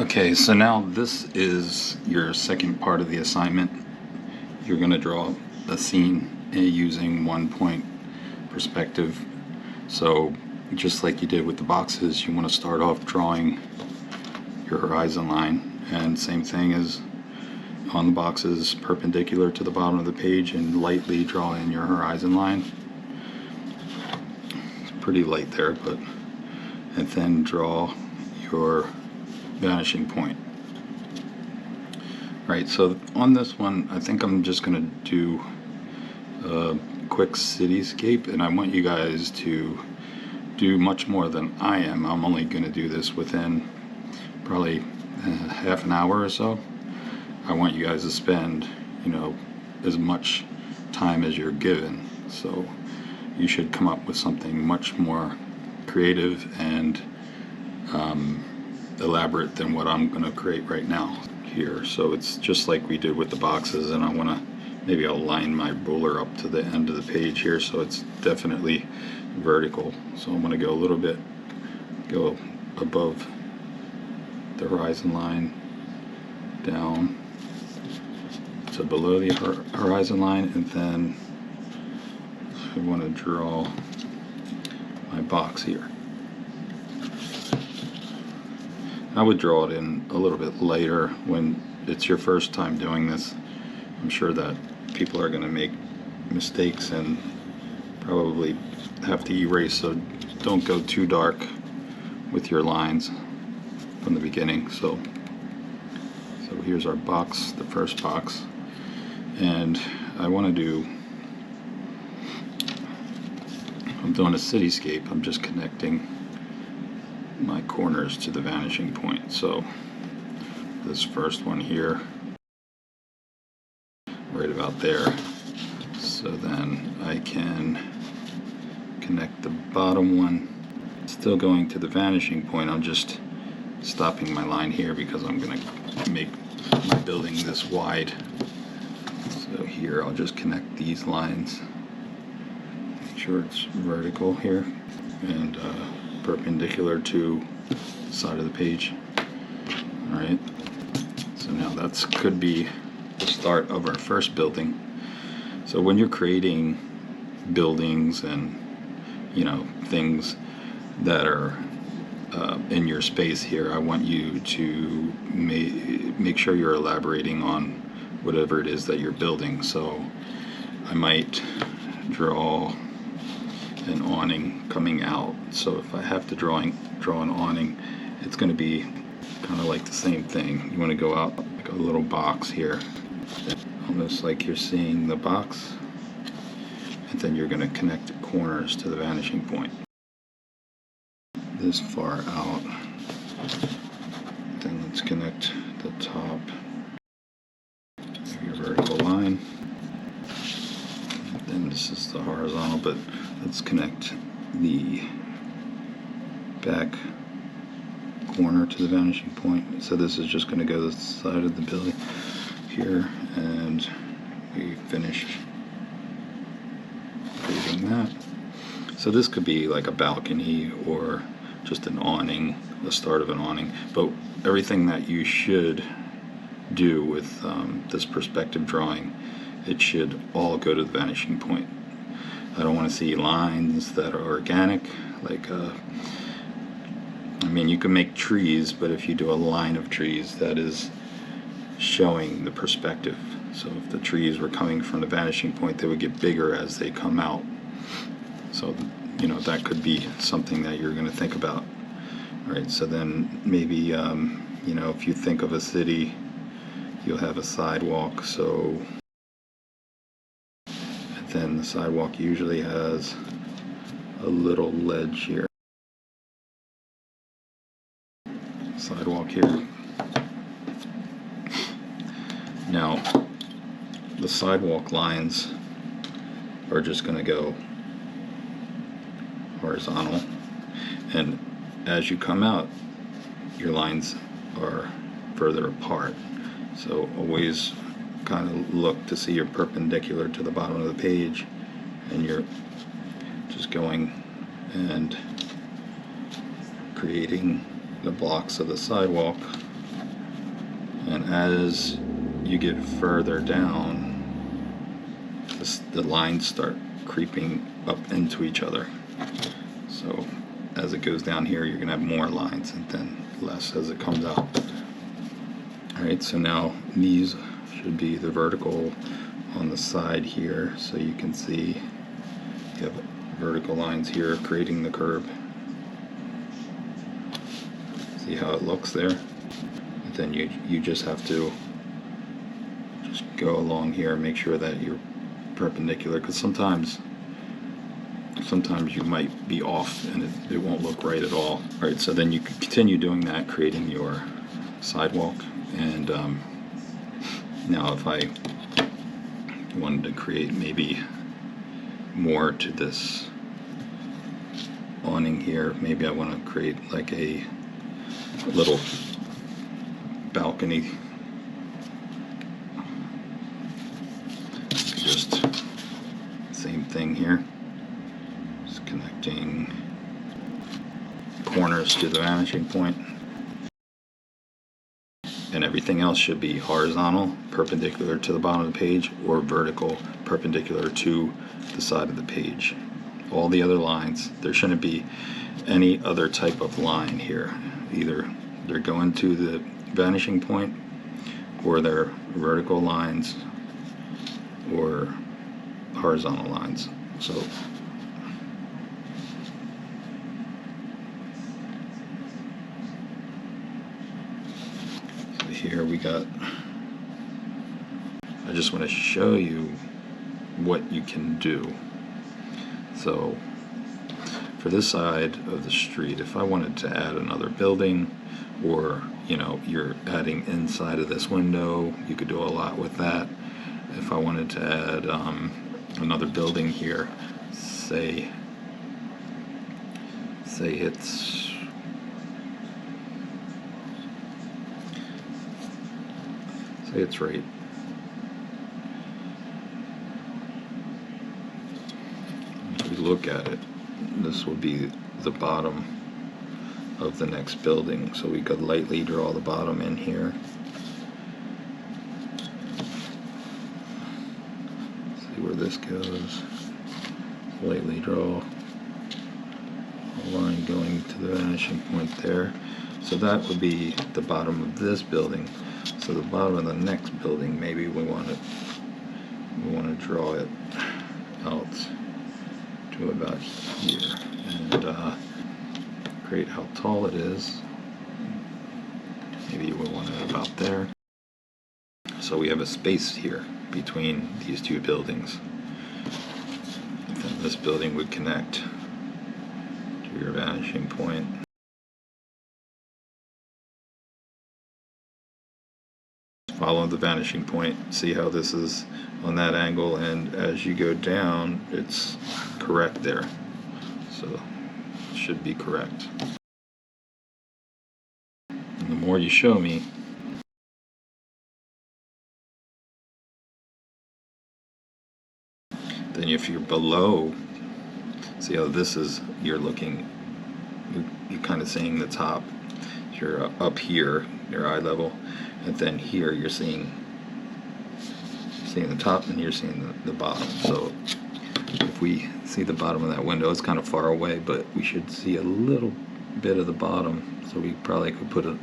Okay, so now this is your second part of the assignment. You're going to draw a scene using 1 point perspective. So just like you did with the boxes, you want to start off drawing your horizon line, and same thing as on the boxes, perpendicular to the bottom of the page, and lightly draw in your horizon line. It's pretty light there, but and then draw your vanishing point. Right, so on this one, I think I'm just going to do a quick cityscape, and I want you guys to do much more than I am. I'm only going to do this within probably half an hour or so. I want you guys to spend, as much time as you're given. So you should come up with something much more creative and elaborate than what I'm going to create right now here. So it's just like we did with the boxes, and I want to, maybe I'll line my ruler up to the end of the page here so it's definitely vertical. So I'm going to go a little bit, go above the horizon line, down to below the horizon line, and then I want to draw my box here. I would draw it in a little bit later when it's your first time doing this. I'm sure that people are going to make mistakes and probably have to erase, so don't go too dark with your lines from the beginning. So here's our box, the first box, and I'm doing a cityscape. I'm just connecting my corners to the vanishing point. So this first one here, right about there. So then I can connect the bottom one, still going to the vanishing point. I'm just stopping my line here because I'm going to make my building this wide. So here I'll just connect these lines, make sure it's vertical here and perpendicular to the side of the page. Alright, so now that could be the start of our first building. So when you're creating buildings and things that are in your space here, I want you to make sure you're elaborating on whatever it is that you're building. So I might draw an awning coming out. So if I have to draw an awning, it's going to be kind of like the same thing. You want to go out like a little box here, almost like you're seeing the box, and then you're going to connect the corners to the vanishing point this far out. Then let's connect the top of your vertical line. Then this is the horizontal, but let's connect the back corner to the vanishing point. So this is just going to go to the side of the building here, and we finished creating that. So this could be like a balcony or just an awning, the start of an awning, but everything that you should do with this perspective drawing, it should all go to the vanishing point. I don't want to see lines that are organic, like you can make trees, but if you do a line of trees, that is showing the perspective. So if the trees were coming from the vanishing point, they would get bigger as they come out. So that could be something that you're going to think about. All right, so then maybe if you think of a city, you'll have a sidewalk. So then the sidewalk usually has a little ledge here. Sidewalk here. Now the sidewalk lines are just going to go horizontal, and as you come out, your lines are further apart. So always kind of look to see you're perpendicular to the bottom of the page, and you're just going and creating the blocks of the sidewalk And as you get further down, the lines start creeping up into each other. So as it goes down here, you're going to have more lines and then less as it comes out. Alright, so now these should be the vertical on the side here, so you can see you have vertical lines here creating the curve. See how it looks there? And then you just have to just go along here and make sure that you're perpendicular, because sometimes you might be off and it won't look right at all. Alright, so then you can continue doing that, creating your sidewalk. And now if I wanted to create maybe more to this awning here, maybe I want to create like a little balcony. Just same thing here, just connecting corners to the vanishing point. And everything else should be horizontal, perpendicular to the bottom of the page, or vertical, perpendicular to the side of the page. All the other lines, there shouldn't be any other type of line here. Either they're going to the vanishing point, or they're vertical lines, or horizontal lines. So here we got, I just want to show you what you can do. So for this side of the street, if I wanted to add another building, or you're adding inside of this window, you could do a lot with that. If I wanted to add another building here, say it's right. If we look at it, this will be the bottom of the next building. So we could lightly draw the bottom in here. See where this goes. Lightly draw a line going to the vanishing point there. So that would be the bottom of this building. So the bottom of the next building, maybe we want to draw it out to about here, and create how tall it is. Maybe we want it about there. So we have a space here between these two buildings. And then this building would connect to your vanishing point. Follow the vanishing point, see how this is on that angle, and as you go down, it's correct there. So it should be correct. And the more you show me, then if you're below, see how this is, you're kind of seeing the top. You're up here, your eye level, and then here you're seeing the top, and you're seeing the bottom. So if we see the bottom of that window, it's kind of far away, but we should see a little bit of the bottom. So we probably could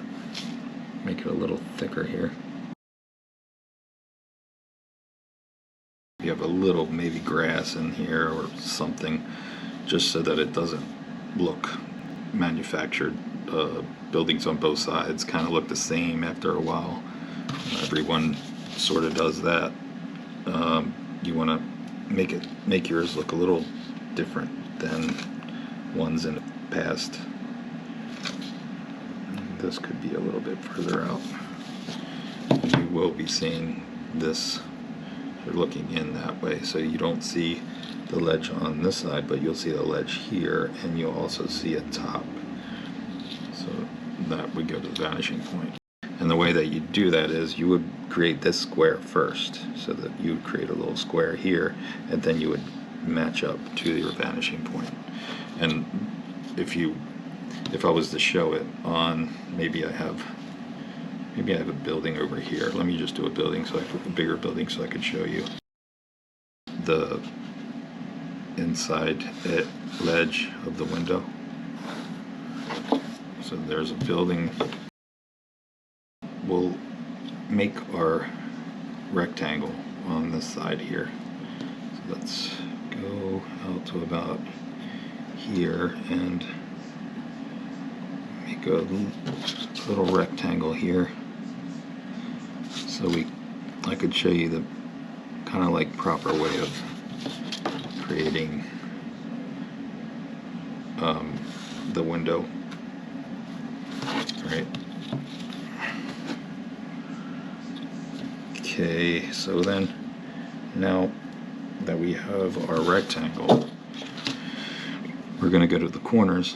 make it a little thicker here. You have a little maybe grass in here or something, just so that it doesn't look manufactured. Buildings on both sides kind of look the same after a while. Everyone sort of does that. You want to make yours look a little different than ones in the past. This could be a little bit further out. You will be seeing this. You're looking in that way, so you don't see the ledge on this side, but you'll see the ledge here, and you'll also see a top. So that would go to the vanishing point. And the way that you do that is you would create this square first, so that you would create a little square here, and then you would match up to your vanishing point. And if I was to show it on, maybe I have Maybe I have a building over here. Let me just do a building, so a bigger building, so I could show you the inside ledge of the window. So there's a building. We'll make our rectangle on this side here. So let's go out to about here and make a little rectangle here. So I could show you the kind of like proper way of creating the window. Right. Okay, so then now that we have our rectangle, we're going to go to the corners.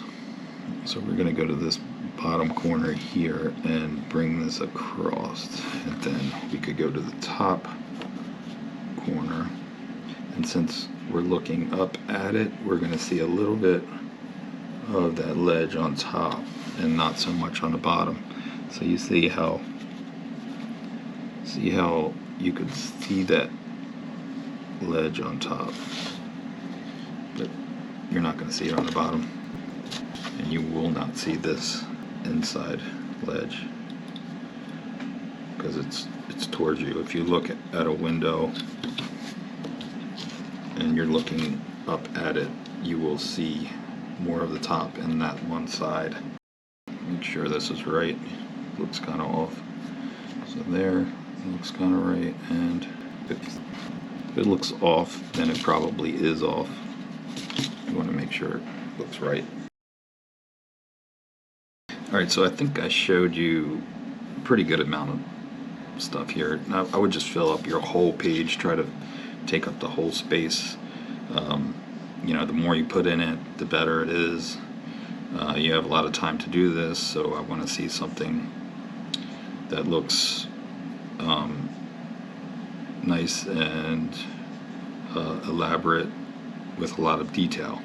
So we're going to go to this bottom corner here and bring this across, and then we could go to the top corner, and since we're looking up at it, we're going to see a little bit of that ledge on top and not so much on the bottom. So you see how you could see that ledge on top, but you're not going to see it on the bottom, and you will not see this inside ledge because it's towards you. If you look at a window and you're looking up at it, you will see more of the top in that one side. Make sure this is right. Looks kind of off. So there, looks kind of right, and if it looks off, then it probably is off. You want to make sure it looks right. Alright, so I think I showed you a pretty good amount of stuff here. Now, I would just fill up your whole page, try to take up the whole space. You know, the more you put in it, the better it is. You have a lot of time to do this, so I want to see something that looks nice and elaborate with a lot of detail.